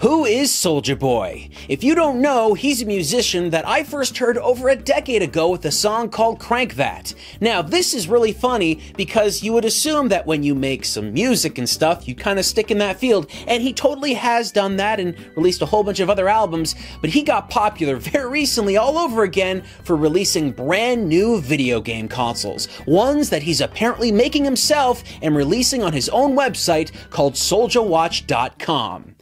Who is Soulja Boy? If you don't know, he's a musician that I first heard over a decade ago with a song called Crank That. Now, this is really funny because you would assume that when you make some music and stuff, you kind of stick in that field, and he totally has done that and released a whole bunch of other albums, but he got popular very recently all over again for releasing brand new video game consoles, ones that he's apparently making himself and releasing on his own website called SouljaWatch.com.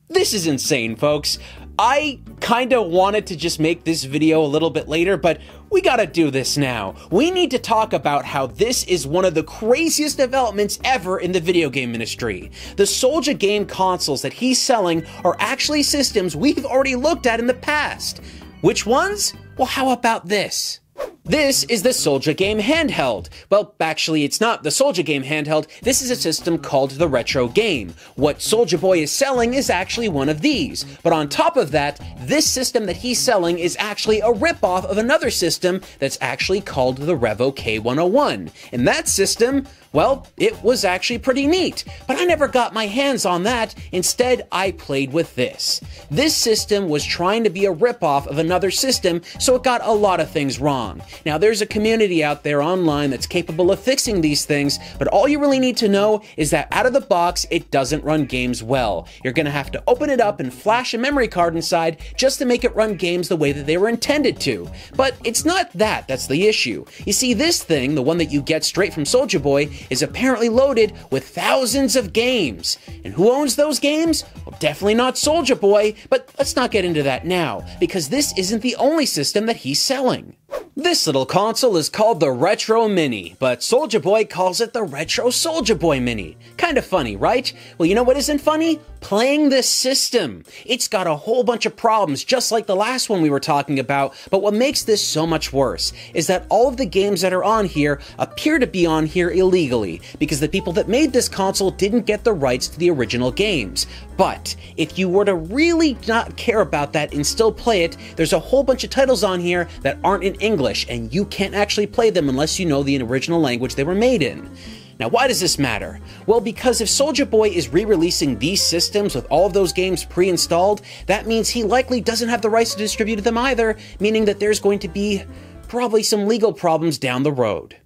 This is insane, folks. I kinda wanted to just make this video a little bit later, but we gotta do this now. We need to talk about how this is one of the craziest developments ever in the video game industry. The Soulja game consoles that he's selling are actually systems we've already looked at in the past. Which ones? Well, how about this? This is the Soulja game handheld. Well, actually, it's not the Soulja game handheld. This is a system called the Retro Game. What Soulja Boy is selling is actually one of these. But on top of that, this system that he's selling is actually a ripoff of another system that's actually called the Revo K101. And that system, well, it was actually pretty neat, but I never got my hands on that. Instead, I played with this. This system was trying to be a ripoff of another system, so it got a lot of things wrong. Now, there's a community out there online that's capable of fixing these things, but all you really need to know is that out of the box, it doesn't run games well. You're gonna have to open it up and flash a memory card inside just to make it run games the way that they were intended to. But it's not that that's the issue. You see, this thing, the one that you get straight from Soulja Boy, is apparently loaded with thousands of games. And who owns those games? Well, definitely not Soulja Boy, but let's not get into that now, because this isn't the only system that he's selling. This little console is called the Retro Mini, but Soulja Boy calls it the Retro Soulja Boy Mini. Kinda funny, right? Well, you know what isn't funny? Playing this system. It's got a whole bunch of problems, just like the last one we were talking about, but what makes this so much worse is that all of the games that are on here appear to be on here illegally, because the people that made this console didn't get the rights to the original games. But if you were to really not care about that and still play it, there's a whole bunch of titles on here that aren't in English, and you can't actually play them unless you know the original language they were made in. Now, why does this matter? Well, because if Soulja Boy is re-releasing these systems with all of those games pre-installed, that means he likely doesn't have the rights to distribute them either, meaning that there's going to be probably some legal problems down the road.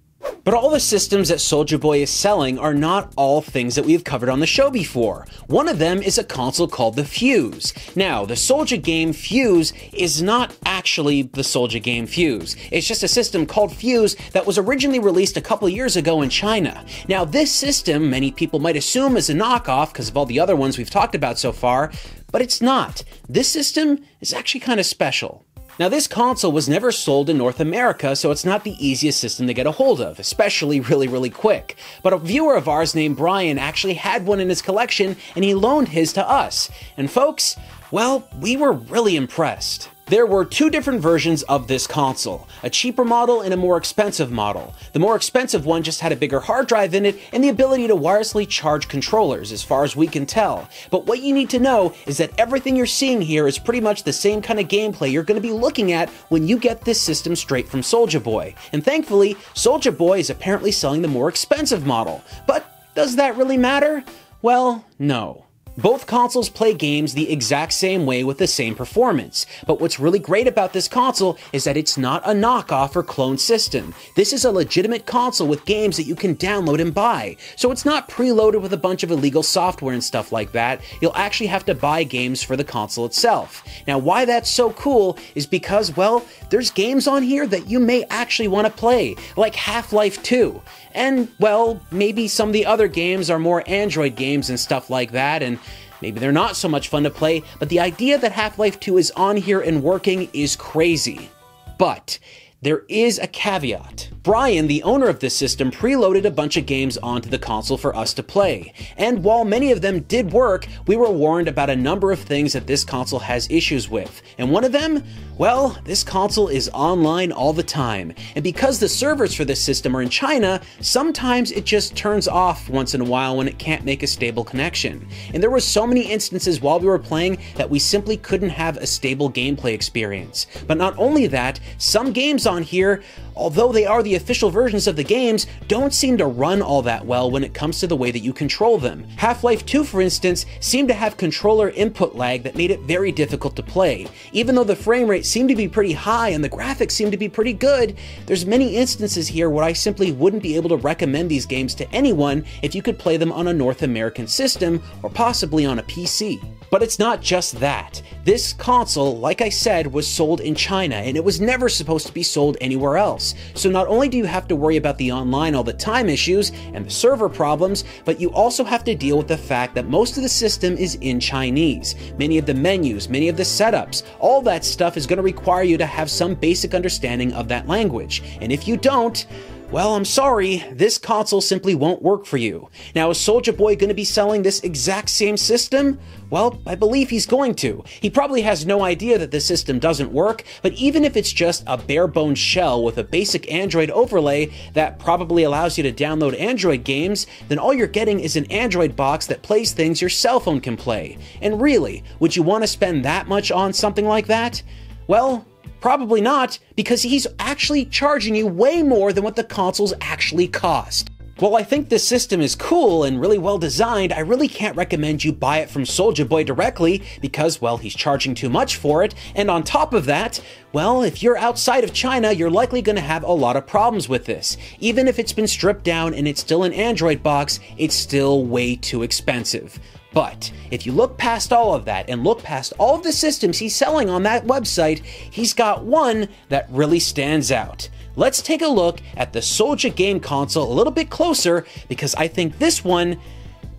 But all the systems that Soulja Boy is selling are not all things that we've covered on the show before. One of them is a console called the Fuse. Now, the Soulja game Fuse is not actually the Soulja game Fuse. It's just a system called Fuse that was originally released a couple years ago in China. Now, this system, many people might assume is a knockoff because of all the other ones we've talked about so far, but it's not. This system is actually kind of special. Now, this console was never sold in North America, so it's not the easiest system to get a hold of, especially really quick. But a viewer of ours named Brian actually had one in his collection, and he loaned his to us. And folks, well, we were really impressed. There were two different versions of this console, a cheaper model and a more expensive model. The more expensive one just had a bigger hard drive in it and the ability to wirelessly charge controllers, as far as we can tell. But what you need to know is that everything you're seeing here is pretty much the same kind of gameplay you're going to be looking at when you get this system straight from Soulja Boy. And thankfully, Soulja Boy is apparently selling the more expensive model. But does that really matter? Well, no. Both consoles play games the exact same way with the same performance, but what's really great about this console is that it's not a knockoff or clone system. This is a legitimate console with games that you can download and buy, so it's not preloaded with a bunch of illegal software and stuff like that. You'll actually have to buy games for the console itself. Now, why that's so cool is because, well, there's games on here that you may actually want to play, like Half-Life 2. And, well, maybe some of the other games are more Android games and stuff like that, and maybe they're not so much fun to play, but the idea that Half-Life 2 is on here and working is crazy. But there is a caveat. Brian, the owner of this system, preloaded a bunch of games onto the console for us to play. And while many of them did work, we were warned about a number of things that this console has issues with. And one of them? Well, this console is online all the time. And because the servers for this system are in China, sometimes it just turns off once in a while when it can't make a stable connection. And there were so many instances while we were playing that we simply couldn't have a stable gameplay experience. But not only that, some games on here although they are the official versions of the games, don't seem to run all that well when it comes to the way that you control them. Half-Life 2, for instance, seemed to have controller input lag that made it very difficult to play. Even though the frame rate seemed to be pretty high and the graphics seemed to be pretty good, there's many instances here where I simply wouldn't be able to recommend these games to anyone if you could play them on a North American system or possibly on a PC. But it's not just that. This console, like I said, was sold in China, and it was never supposed to be sold anywhere else. So not only do you have to worry about the online all the time issues and the server problems, but you also have to deal with the fact that most of the system is in Chinese. Many of the menus, many of the setups, all that stuff is going to require you to have some basic understanding of that language. And if you don't, well, I'm sorry, this console simply won't work for you. Now, is Soulja Boy going to be selling this exact same system? Well, I believe he's going to. He probably has no idea that the system doesn't work, but even if it's just a bare-bones shell with a basic Android overlay that probably allows you to download Android games, then all you're getting is an Android box that plays things your cell phone can play. And really, would you want to spend that much on something like that? Well, probably not, because he's actually charging you way more than what the consoles actually cost. While I think this system is cool and really well designed, I really can't recommend you buy it from Soulja Boy directly because, well, he's charging too much for it, and on top of that, well, if you're outside of China, you're likely going to have a lot of problems with this. Even if it's been stripped down and it's still an Android box, it's still way too expensive. But if you look past all of that and look past all of the systems he's selling on that website, he's got one that really stands out. Let's take a look at the Soulja game console a little bit closer because I think this one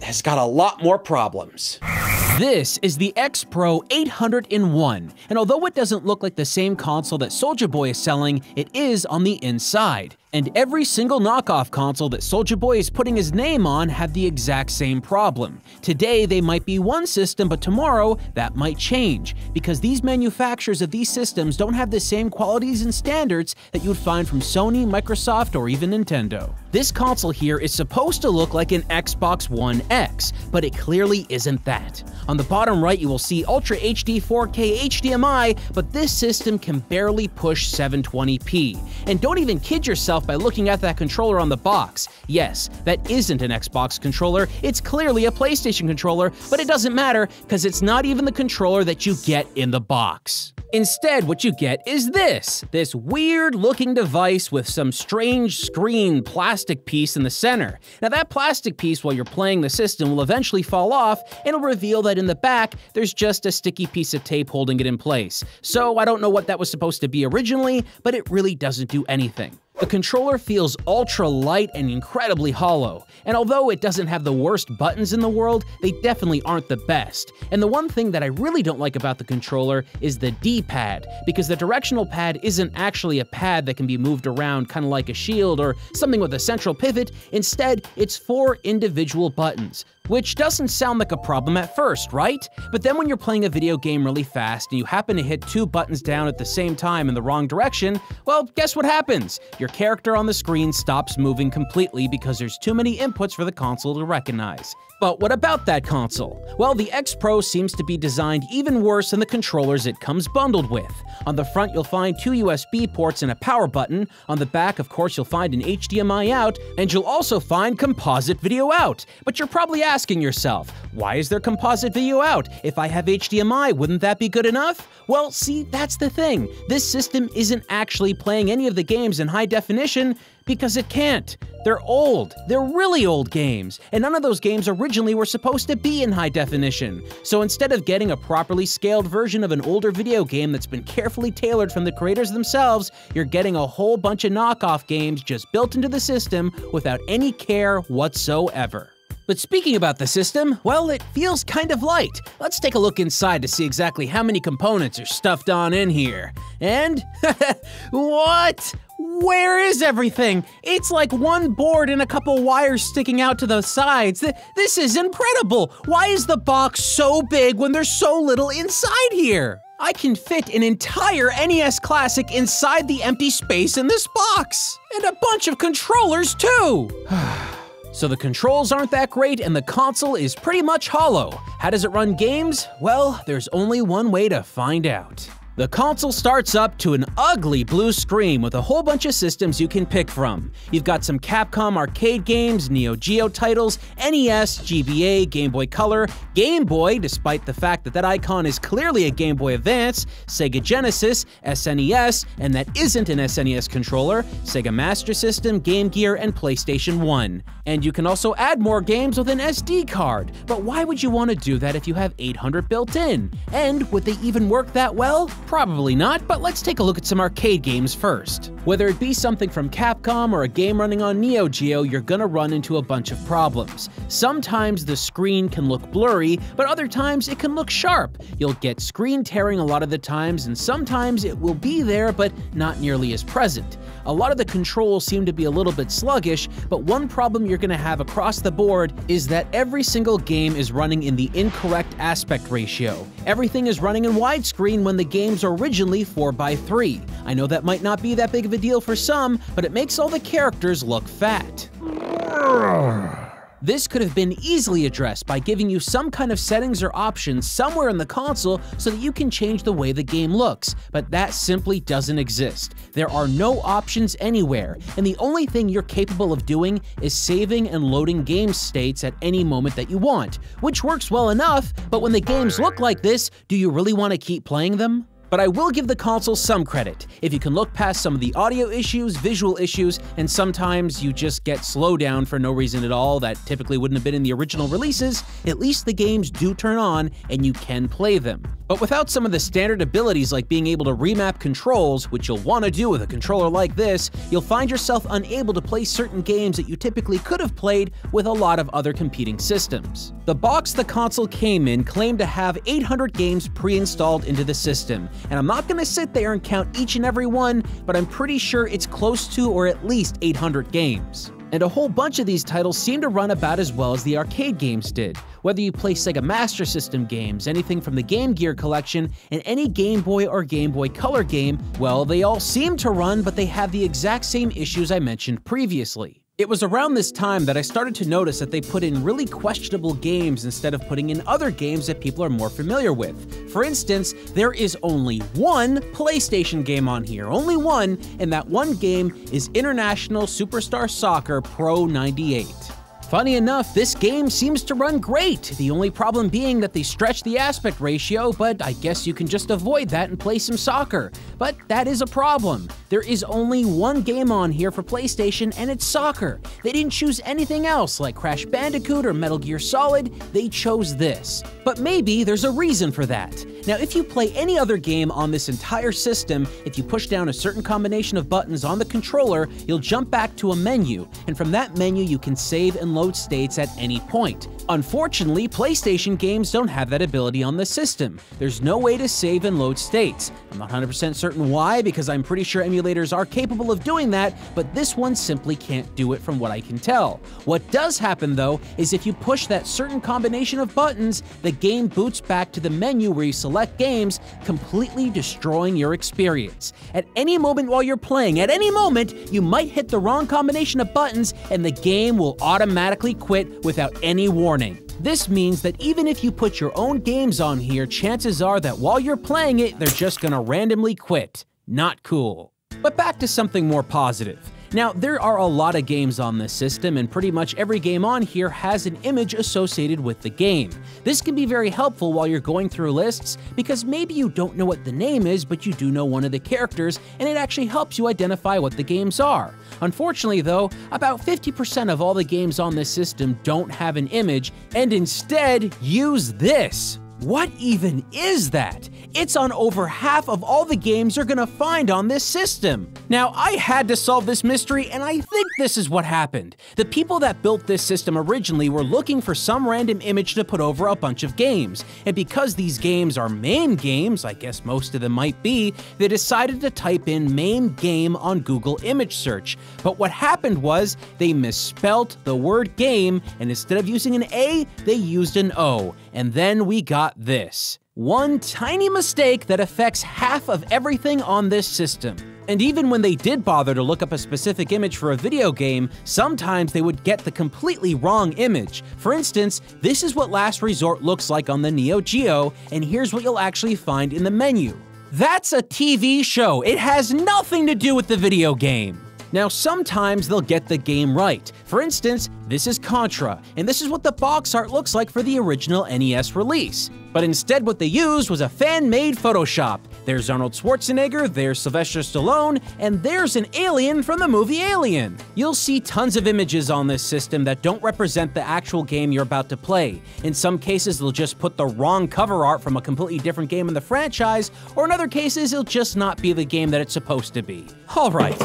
has got a lot more problems. This is the X Pro 801, and although it doesn't look like the same console that Soulja Boy is selling, it is on the inside. And every single knockoff console that Soulja Boy is putting his name on have the exact same problem. Today they might be one system, but tomorrow that might change, because these manufacturers of these systems don't have the same qualities and standards that you would find from Sony, Microsoft, or even Nintendo. This console here is supposed to look like an Xbox One X, but it clearly isn't that. On the bottom right you will see Ultra HD 4K HDMI, but this system can barely push 720p. And don't even kid yourself by looking at that controller on the box. Yes, that isn't an Xbox controller, it's clearly a PlayStation controller, but it doesn't matter because it's not even the controller that you get in the box. Instead, what you get is this weird-looking device with some strange screen plastic piece in the center. Now that plastic piece, while you're playing the system, will eventually fall off, and it'll reveal that in the back, there's just a sticky piece of tape holding it in place. So I don't know what that was supposed to be originally, but it really doesn't do anything. The controller feels ultra light and incredibly hollow, and although it doesn't have the worst buttons in the world, they definitely aren't the best. And the one thing that I really don't like about the controller is the D-pad, because the directional pad isn't actually a pad that can be moved around kind of like a shield or something with a central pivot. Instead, it's 4 individual buttons, which doesn't sound like a problem at first, right? But then when you're playing a video game really fast and you happen to hit 2 buttons down at the same time in the wrong direction, well, guess what happens? Your character on the screen stops moving completely because there's too many inputs for the console to recognize. But what about that console? Well, the X Pro seems to be designed even worse than the controllers it comes bundled with. On the front, you'll find 2 USB ports and a power button. On the back, of course, you'll find an HDMI out, and you'll also find composite video out. But you're probably asking yourself, why is there composite video out? If I have HDMI, wouldn't that be good enough? Well, see, that's the thing. This system isn't actually playing any of the games in high definition because it can't. They're old. They're really old games, and none of those games originally were supposed to be in high definition. So instead of getting a properly scaled version of an older video game that's been carefully tailored from the creators themselves, you're getting a whole bunch of knockoff games just built into the system without any care whatsoever. But speaking about the system, well, it feels kind of light. Let's take a look inside to see exactly how many components are stuffed on in here. And, what? Where is everything? It's like one board and a couple wires sticking out to the sides. This is incredible. Why is the box so big when there's so little inside here? I can fit an entire NES Classic inside the empty space in this box. And a bunch of controllers, too. So the controls aren't that great and the console is pretty much hollow. How does it run games? Well, there's only one way to find out. The console starts up to an ugly blue screen with a whole bunch of systems you can pick from. You've got some Capcom arcade games, Neo Geo titles, NES, GBA, Game Boy Color, Game Boy, despite the fact that that icon is clearly a Game Boy Advance, Sega Genesis, SNES, and that isn't an SNES controller, Sega Master System, Game Gear, and PlayStation 1. And you can also add more games with an SD card. But why would you want to do that if you have 800 built in? And would they even work that well? Probably not, but let's take a look at some arcade games first. Whether it be something from Capcom or a game running on Neo Geo, you're gonna run into a bunch of problems. Sometimes the screen can look blurry, but other times it can look sharp. You'll get screen tearing a lot of the times, and sometimes it will be there, but not nearly as present. A lot of the controls seem to be a little bit sluggish, but one problem you're gonna have across the board is that every single game is running in the incorrect aspect ratio. Everything is running in widescreen when the game's originally 4:3. I know that might not be that big of a deal for some, but it makes all the characters look fat. This could have been easily addressed by giving you some kind of settings or options somewhere in the console so that you can change the way the game looks, but that simply doesn't exist. There are no options anywhere, and the only thing you're capable of doing is saving and loading game states at any moment that you want, which works well enough, but when the games look like this, do you really want to keep playing them? But I will give the console some credit. If you can look past some of the audio issues, visual issues, and sometimes you just get slowdown for no reason at all that typically wouldn't have been in the original releases, at least the games do turn on and you can play them. But without some of the standard abilities like being able to remap controls, which you'll want to do with a controller like this, you'll find yourself unable to play certain games that you typically could have played with a lot of other competing systems. The box the console came in claimed to have 800 games pre-installed into the system, and I'm not going to sit there and count each and every one, but I'm pretty sure it's close to or at least 800 games. And a whole bunch of these titles seem to run about as well as the arcade games did. Whether you play Sega Master System games, anything from the Game Gear collection, and any Game Boy or Game Boy Color game, well, they all seem to run, but they have the exact same issues I mentioned previously. It was around this time that I started to notice that they put in really questionable games instead of putting in other games that people are more familiar with. For instance, there is only one PlayStation game on here, only one, and that one game is International Superstar Soccer Pro 98. Funny enough, this game seems to run great, the only problem being that they stretch the aspect ratio, but I guess you can just avoid that and play some soccer. But that is a problem. There is only one game on here for PlayStation, and it's soccer. They didn't choose anything else like Crash Bandicoot or Metal Gear Solid, they chose this. But maybe there's a reason for that. Now, if you play any other game on this entire system, if you push down a certain combination of buttons on the controller, you'll jump back to a menu, and from that menu you can save and load states at any point. Unfortunately, PlayStation games don't have that ability on the system. There's no way to save and load states. I'm not 100% certain why, because I'm pretty sure emulators are capable of doing that, but this one simply can't do it from what I can tell. What does happen though, is if you push that certain combination of buttons, the game boots back to the menu where you select games, completely destroying your experience. At any moment while you're playing, at any moment, you might hit the wrong combination of buttons and the game will automatically quit without any warning. This means that even if you put your own games on here, chances are that while you're playing it, they're just gonna randomly quit. Not cool. But back to something more positive. Now, there are a lot of games on this system, and pretty much every game on here has an image associated with the game. This can be very helpful while you're going through lists, because maybe you don't know what the name is, but you do know one of the characters, and it actually helps you identify what the games are. Unfortunately though, about 50% of all the games on this system don't have an image, and instead use this. What even is that? It's on over half of all the games you're gonna find on this system. Now, I had to solve this mystery, and I think this is what happened. The people that built this system originally were looking for some random image to put over a bunch of games, and because these games are MAME games, I guess most of them might be, they decided to type in MAME game on Google image search. But what happened was, they misspelt the word game, and instead of using an A, they used an O, and then we got this. One tiny mistake that affects half of everything on this system. And even when they did bother to look up a specific image for a video game, sometimes they would get the completely wrong image. For instance, this is what Last Resort looks like on the Neo Geo, and here's what you'll actually find in the menu. That's a TV show. It has nothing to do with the video game. Now, sometimes they'll get the game right. For instance, this is Contra, and this is what the box art looks like for the original NES release. But instead what they used was a fan-made Photoshop. There's Arnold Schwarzenegger, there's Sylvester Stallone, and there's an alien from the movie Alien. You'll see tons of images on this system that don't represent the actual game you're about to play. In some cases, they'll just put the wrong cover art from a completely different game in the franchise, or in other cases, it'll just not be the game that it's supposed to be. Alright,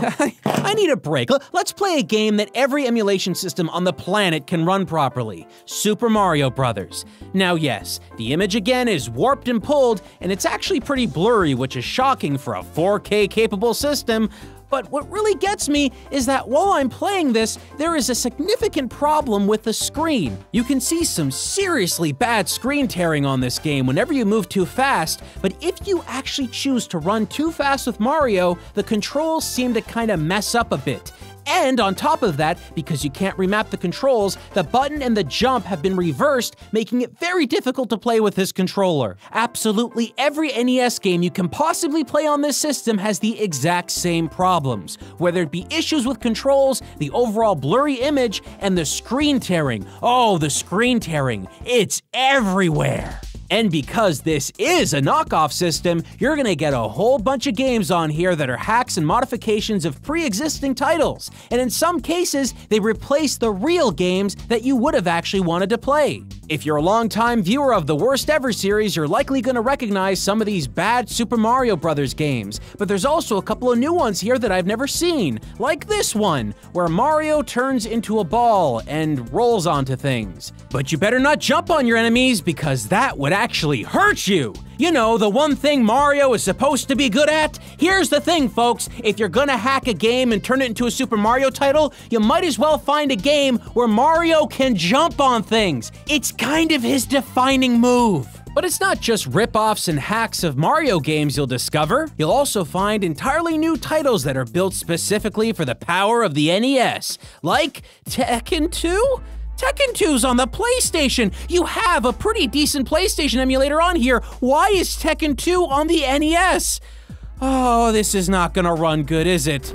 I need a break. Let's play a game that every emulation system on the planet can run properly. Super Mario Bros. Now yes, the image again is warped and pulled, and it's actually pretty blurry, which is shocking for a 4K capable system. But what really gets me is that while I'm playing this, there is a significant problem with the screen. You can see some seriously bad screen tearing on this game whenever you move too fast, but if you actually choose to run too fast with Mario, the controls seem to kind of mess up a bit. And on top of that, because you can't remap the controls, the button and the jump have been reversed, making it very difficult to play with this controller. Absolutely every NES game you can possibly play on this system has the exact same problems, whether it be issues with controls, the overall blurry image, and the screen tearing. Oh, the screen tearing. It's everywhere. And because this is a knockoff system, you're gonna get a whole bunch of games on here that are hacks and modifications of pre-existing titles. And in some cases, they replace the real games that you would have actually wanted to play. If you're a longtime viewer of the Worst Ever series, you're likely gonna recognize some of these bad Super Mario Bros. Games. But there's also a couple of new ones here that I've never seen, like this one, where Mario turns into a ball and rolls onto things. But you better not jump on your enemies, because that would actually hurt you. You know, the one thing Mario is supposed to be good at? Here's the thing, folks. If you're gonna hack a game and turn it into a Super Mario title, you might as well find a game where Mario can jump on things. It's kind of his defining move. But it's not just rip-offs and hacks of Mario games you'll discover. You'll also find entirely new titles that are built specifically for the power of the NES, like Tekken 2? Tekken 2's on the PlayStation! You have a pretty decent PlayStation emulator on here. Why is Tekken 2 on the NES? Oh, this is not gonna run good, is it?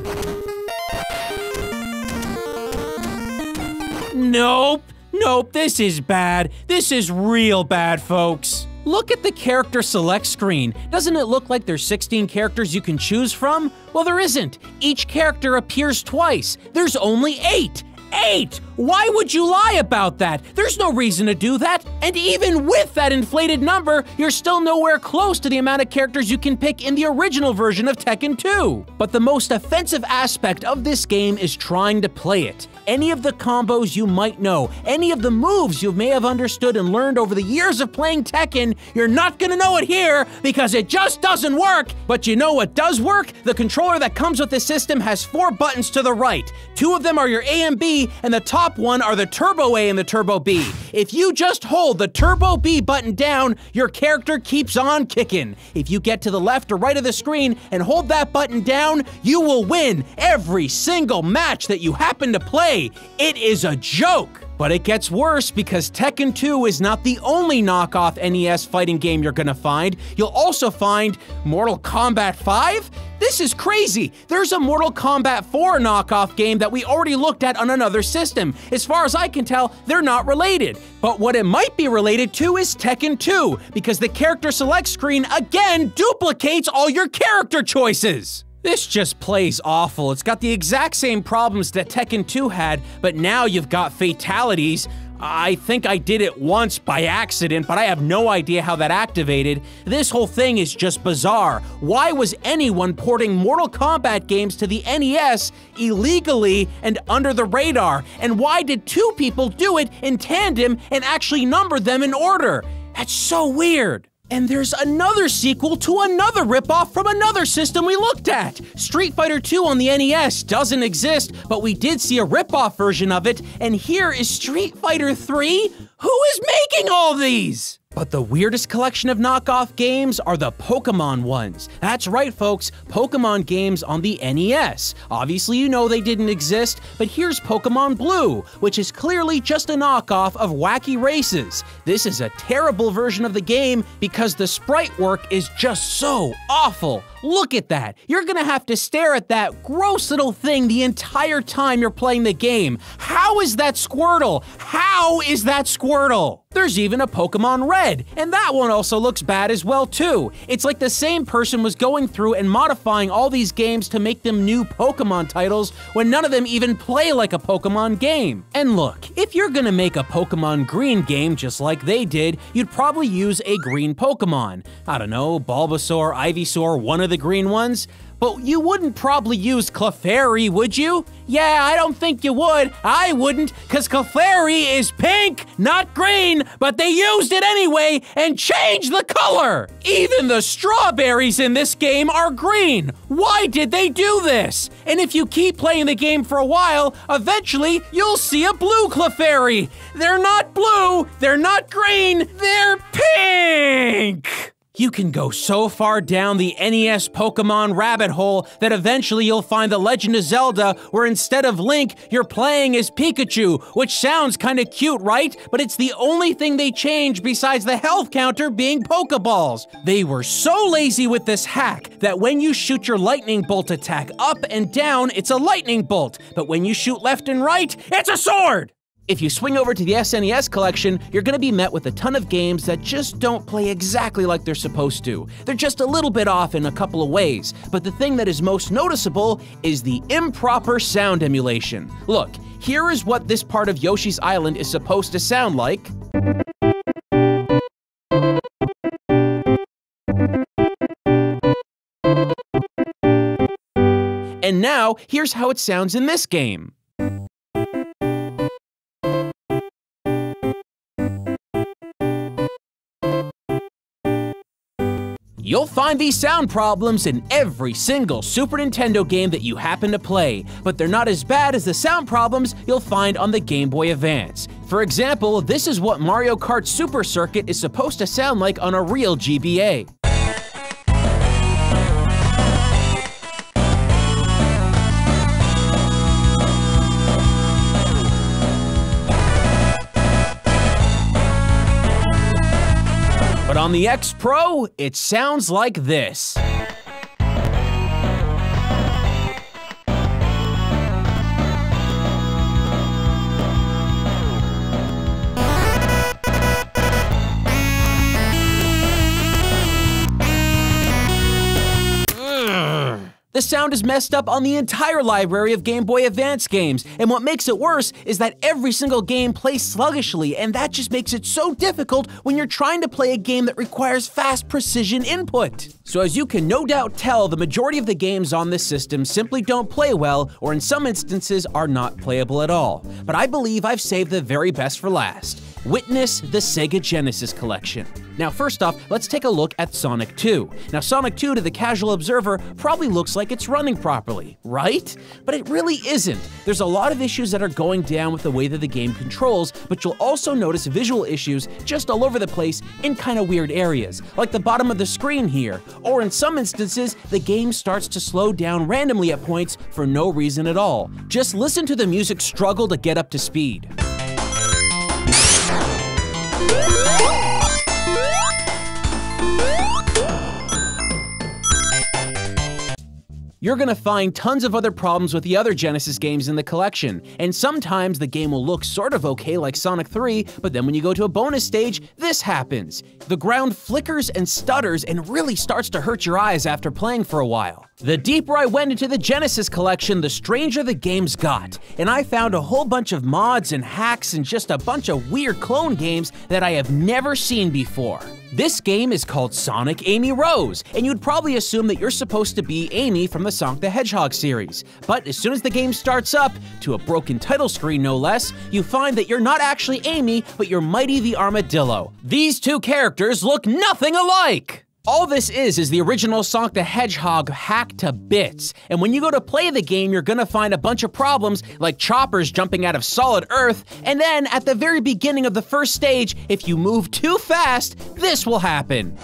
Nope. Nope, this is bad. This is real bad, folks. Look at the character select screen. Doesn't it look like there's 16 characters you can choose from? Well, there isn't. Each character appears twice. There's only 8. 8! Why would you lie about that? There's no reason to do that. And even with that inflated number, you're still nowhere close to the amount of characters you can pick in the original version of Tekken 2. But the most offensive aspect of this game is trying to play it. Any of the combos you might know, any of the moves you may have understood and learned over the years of playing Tekken, you're not gonna know it here because it just doesn't work. But you know what does work? The controller that comes with the system has 4 buttons to the right. 2 of them are your A and B, and the top one are the Turbo A and the Turbo B. If you just hold the Turbo B button down, your character keeps on kicking. If you get to the left or right of the screen and hold that button down, you will win every single match that you happen to play. It is a joke. But it gets worse because Tekken 2 is not the only knockoff NES fighting game you're gonna find. You'll also find Mortal Kombat 5? This is crazy! There's a Mortal Kombat 4 knockoff game that we already looked at on another system. As far as I can tell, they're not related. But what it might be related to is Tekken 2, because the character select screen again duplicates all your character choices. This just plays awful. It's got the exact same problems that Tekken 2 had, but now you've got fatalities. I think I did it once by accident, but I have no idea how that activated. This whole thing is just bizarre. Why was anyone porting Mortal Kombat games to the NES illegally and under the radar? And why did 2 people do it in tandem and actually number them in order? That's so weird. And there's another sequel to another ripoff from another system we looked at. Street Fighter 2 on the NES doesn't exist, but we did see a ripoff version of it, and here is Street Fighter 3? Who is making all these? But the weirdest collection of knockoff games are the Pokemon ones. That's right, folks, Pokemon games on the NES. Obviously, you know they didn't exist, but here's Pokemon Blue, which is clearly just a knockoff of Wacky Races. This is a terrible version of the game because the sprite work is just so awful. Look at that. You're gonna have to stare at that gross little thing the entire time you're playing the game. How is that Squirtle? How is that Squirtle? There's even a Pokemon Red, and that one also looks bad as well too. It's like the same person was going through and modifying all these games to make them new Pokemon titles when none of them even play like a Pokemon game. And look, if you're gonna make a Pokemon Green game just like they did, you'd probably use a green Pokemon. I don't know, Bulbasaur, Ivysaur, one of the green ones. But you wouldn't probably use Clefairy, would you? Yeah, I don't think you would. I wouldn't, because Clefairy is pink, not green, but they used it anyway and changed the color. Even the strawberries in this game are green. Why did they do this? And if you keep playing the game for a while, eventually you'll see a blue Clefairy. They're not blue, they're not green, they're pink. You can go so far down the NES Pokemon rabbit hole that eventually you'll find The Legend of Zelda where instead of Link, you're playing as Pikachu, which sounds kinda cute, right? But it's the only thing they changed besides the health counter being Pokeballs. They were so lazy with this hack that when you shoot your lightning bolt attack up and down, it's a lightning bolt, but when you shoot left and right, it's a sword! If you swing over to the SNES collection, you're gonna be met with a ton of games that just don't play exactly like they're supposed to. They're just a little bit off in a couple of ways, but the thing that is most noticeable is the improper sound emulation. Look, here is what this part of Yoshi's Island is supposed to sound like. And now, here's how it sounds in this game. You'll find these sound problems in every single Super Nintendo game that you happen to play, but they're not as bad as the sound problems you'll find on the Game Boy Advance. For example, this is what Mario Kart Super Circuit is supposed to sound like on a real GBA. But on the X Pro, it sounds like this. The sound is messed up on the entire library of Game Boy Advance games, and what makes it worse is that every single game plays sluggishly, and that just makes it so difficult when you're trying to play a game that requires fast precision input. So as you can no doubt tell, the majority of the games on this system simply don't play well, or in some instances are not playable at all. But I believe I've saved the very best for last. Witness the Sega Genesis collection. Now first off, let's take a look at Sonic 2. Now Sonic 2 to the casual observer probably looks like it's running properly, right? But it really isn't. There's a lot of issues that are going down with the way that the game controls, but you'll also notice visual issues just all over the place in kind of weird areas, like the bottom of the screen here, or in some instances, the game starts to slow down randomly at points for no reason at all. Just listen to the music struggle to get up to speed. You're gonna find tons of other problems with the other Genesis games in the collection, and sometimes the game will look sort of okay like Sonic 3, but then when you go to a bonus stage, this happens. The ground flickers and stutters and really starts to hurt your eyes after playing for a while. The deeper I went into the Genesis collection, the stranger the games got, and I found a whole bunch of mods and hacks and just a bunch of weird clone games that I have never seen before. This game is called Sonic Amy Rose, and you'd probably assume that you're supposed to be Amy from the Sonic the Hedgehog series. But as soon as the game starts up, to a broken title screen no less, you find that you're not actually Amy, but you're Mighty the Armadillo. These two characters look nothing alike! All this is the original Sonic the Hedgehog hacked to bits. And when you go to play the game, you're gonna find a bunch of problems like choppers jumping out of solid earth, and then at the very beginning of the first stage, if you move too fast, this will happen.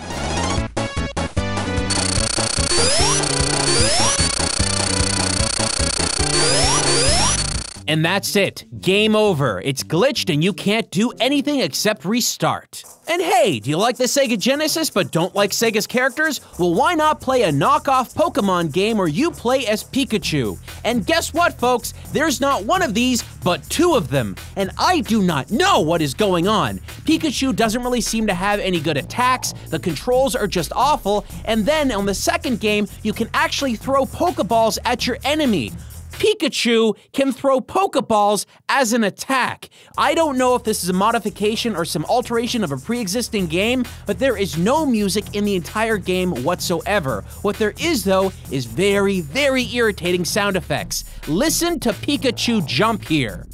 And that's it. Game over. It's glitched and you can't do anything except restart. And hey, do you like the Sega Genesis but don't like Sega's characters? Well, why not play a knockoff Pokemon game where you play as Pikachu? And guess what, folks? There's not one of these, but two of them. And I do not know what is going on. Pikachu doesn't really seem to have any good attacks, the controls are just awful, and then on the second game, you can actually throw Pokeballs at your enemy. Pikachu can throw Pokeballs as an attack. I don't know if this is a modification or some alteration of a pre-existing game, but there is no music in the entire game whatsoever. What there is, though, is very, very irritating sound effects. Listen to Pikachu jump here.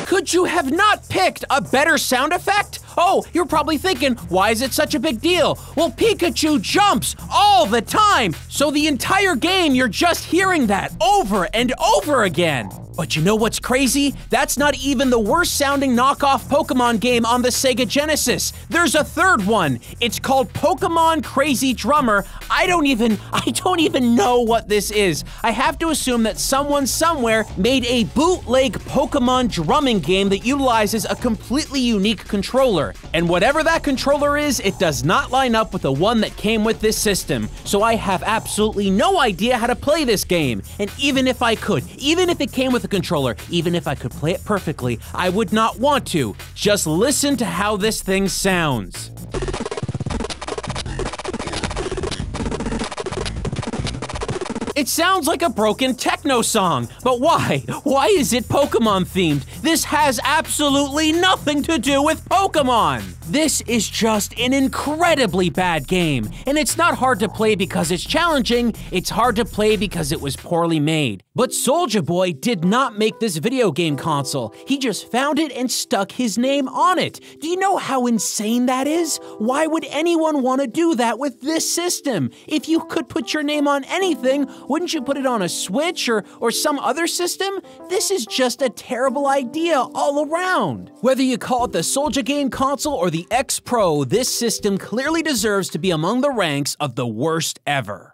Could you have not picked a better sound effect? Oh, you're probably thinking, why is it such a big deal? Well, Pikachu jumps all the time, so the entire game you're just hearing that over and over again. But you know what's crazy? That's not even the worst sounding knockoff Pokemon game on the Sega Genesis. There's a third one. It's called Pokemon Crazy Drummer. I don't even know what this is. I have to assume that someone somewhere made a bootleg Pokemon drumming game that utilizes a completely unique controller. And whatever that controller is, it does not line up with the one that came with this system. So I have absolutely no idea how to play this game. And even if I could, even if it came with a controller, even if I could play it perfectly, I would not want to. Just listen to how this thing sounds. It sounds like a broken techno song, but why? Why is it Pokemon themed? This has absolutely nothing to do with Pokemon! This is just an incredibly bad game, and it's not hard to play because it's challenging, it's hard to play because it was poorly made. But Soulja Boy did not make this video game console. He just found it and stuck his name on it. Do you know how insane that is? Why would anyone want to do that with this system? If you could put your name on anything, wouldn't you put it on a Switch or some other system? This is just a terrible idea all around. Whether you call it the Soulja Game console or the X Pro, this system clearly deserves to be among the ranks of the worst ever.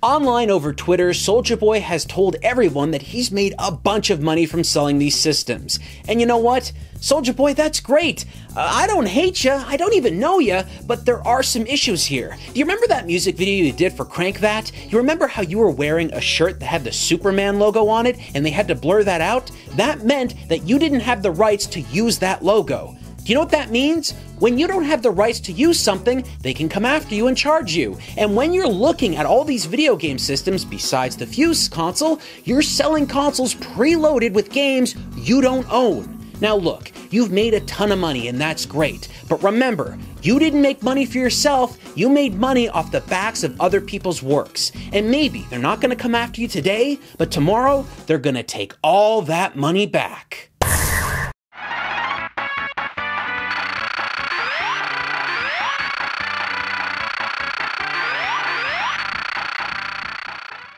Online over Twitter, Soulja Boy has told everyone that he's made a bunch of money from selling these systems. And you know what? Soulja Boy, that's great. I don't hate ya, I don't even know ya, but there are some issues here. Do you remember that music video you did for Crank That? You remember how you were wearing a shirt that had the Superman logo on it and they had to blur that out? That meant that you didn't have the rights to use that logo. Do you know what that means? When you don't have the rights to use something, they can come after you and charge you. And when you're looking at all these video game systems besides the Fuse console, you're selling consoles preloaded with games you don't own. Now look, you've made a ton of money and that's great, but remember, you didn't make money for yourself, you made money off the backs of other people's works. And maybe they're not gonna come after you today, but tomorrow, they're gonna take all that money back.